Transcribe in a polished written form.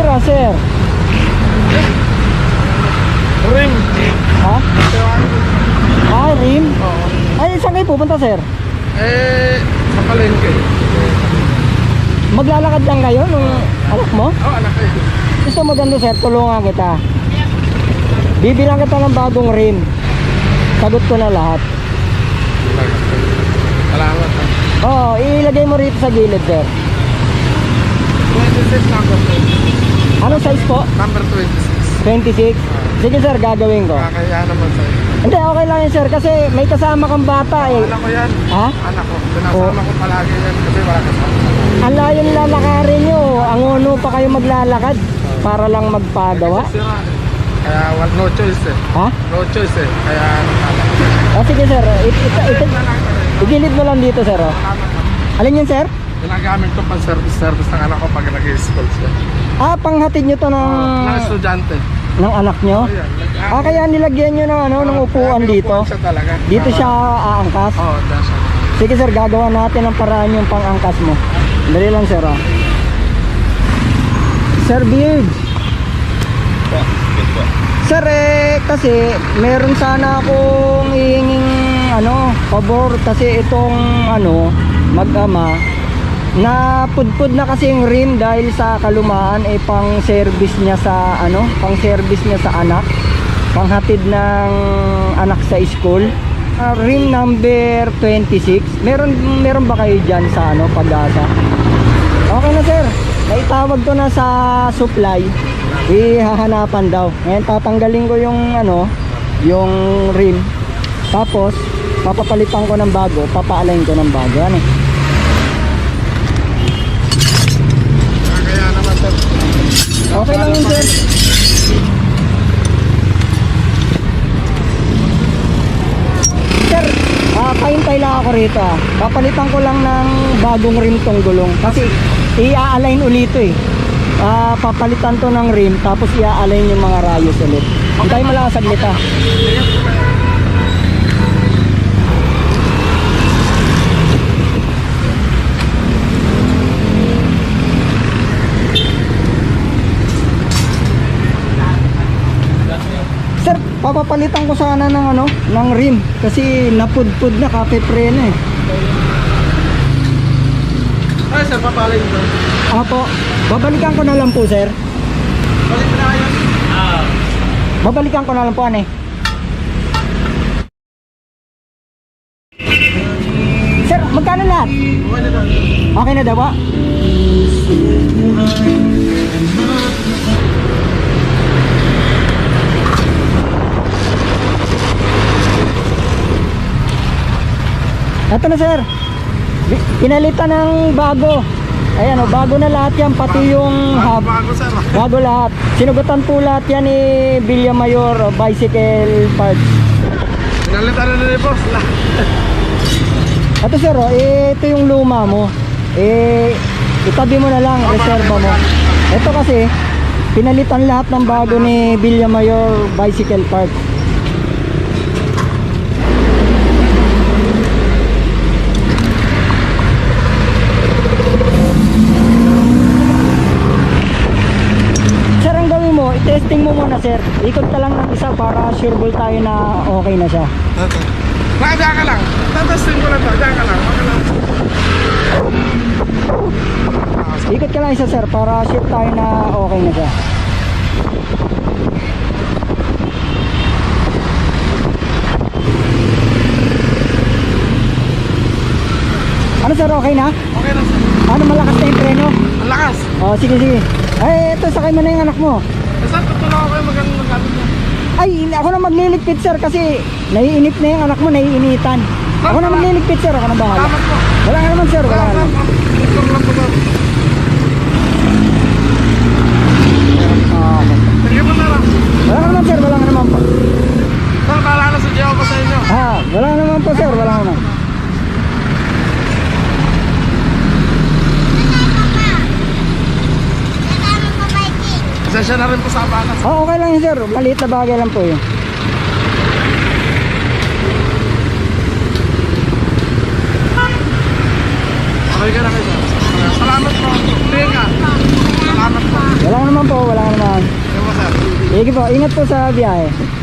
oras, sir? Rim. Ha? Ah, rim? Oo. Ay, saan kayo pupunta, sir? Sa palengke. Maglalakad lang kayo nung anak mo? Oo, anak ko. Gusto mo ganito, sir? Tulungan kita. Bibilang kita ng bagong rim. Sagot ko na lahat. Salamat. Oo, ilagay mo rito sa gilid, sir. 26 number 2. Ano size po? Number 26. 26? Sige, sir, gagawin ko. Kakaya naman sa'yo. Hindi, okay lang yan, sir, kasi may kasama kang bata eh. Anak ko yan. Ha? Anak ko. Pinasama ko palagi yan kasi wala kasama. Ang layo ng lalakarin nyo. Ang uno pa kayo maglalakad para lang magpagawa. Sira. Kaya no choice eh. Ha? No choice eh. Kaya O sige, sir, igilid mo lang dito, sir. Oh. Alin yun, sir? ginagamit ko pang service ng anak ko pag nag-i-school siya. Ah, panghatid nyo to ng... Ng estudyante. ng anak nyo? Oh, yan. Ah, kaya nilagyan nyo ng, ano, ng upuan dito? Siya talaga. Dito siya aangkas? Oo, dyan siya. Sige, sir, gagawa natin ang paraan yung pang-angkas mo. Dali lang, sir. Ah. Sir Beard. Sir, kasi meron sana akong hihinging pabor kasi itong mag-ama na pudpud na kasi yung rim dahil sa kalumaan pang service niya sa pang-service niya sa anak, panghatid ng anak sa school. Rim number 26. Meron ba kayo diyan sa Pag-asa? Okay na, sir. Naitawag ko na sa supply. Ihahanapan daw. Ngayon tatanggalin ko yung rim. Tapos papapalitan ko ng bago, papaalayin ko ng bago. Kaya naman, sir. Okay lang yun, sir. Sir, kaintay lang ako rito. Papalitan ko lang ng bagong rim tong gulong. Kasi i-align ulit ito eh. Papalitan to ng rim, tapos i-align yung mga rayos ulit. Hintay mo lang saglit ah. Sir, papapalitan ko sana ng rim kasi napudpud na, kape preno eh. Ay, sir, papalay ko. Apo, babalikan ko na lang po, sir. Balik na kayo. Babalikan ko na lang po, Sir, magkano lahat? Okay na daw. Okay na daw ba? Ito na, sir. Pinalitan ng bago. Ayan bago na lahat yan, pati yung hub. Bago, sir. Bago lahat. Sinugutan po lahat yan ni Villamayor Bicycle Parts. Pinalitan na ni boss. Ito, sir, ito yung luma mo. Itabi mo na lang, reserva mo. Ito kasi pinalitan lahat ng bago ni Villamayor Bicycle Parts. Testing mo muna, sir. Ikot ka lang ng isa para sure ball tayo na okay na siya. Diyan ka lang. Tatesting ko lang to. Diyan ka lang. Okay lang. Ikot ka lang isa, sir, para sure tayo na okay na siya. Ano, sir, okay na? Okay lang, sir. Ano, malakas na yung preno? Ang lakas. Oh, sige, sige. Ay, ito, sakay mo na yung anak mo. Sir, tutulong ako kayo magandang gamit niya. Ay, ako na magliligpit, sir, kasi naiinip na yung anak mo, naiinitan. Ako na magliligpit, sir, ako na bahala. Salamat po. Wala nga naman, sir, wala nga naman. Tutulong lang po, sir. Sige po, sir. Wala nga naman, sir, wala nga naman po. Sir, bahala na sa Diyo ko sa inyo. Wala nga naman po, sir, wala nga naman. Sesya na rin po sa abangas. Okay lang yun, sir. Maliit na bagay lang po yun. Okay ka na kayo, sir. Salamat po. Tingin ka. Salamat po. Wala naman po, Sige po, ingat po sa biyahe.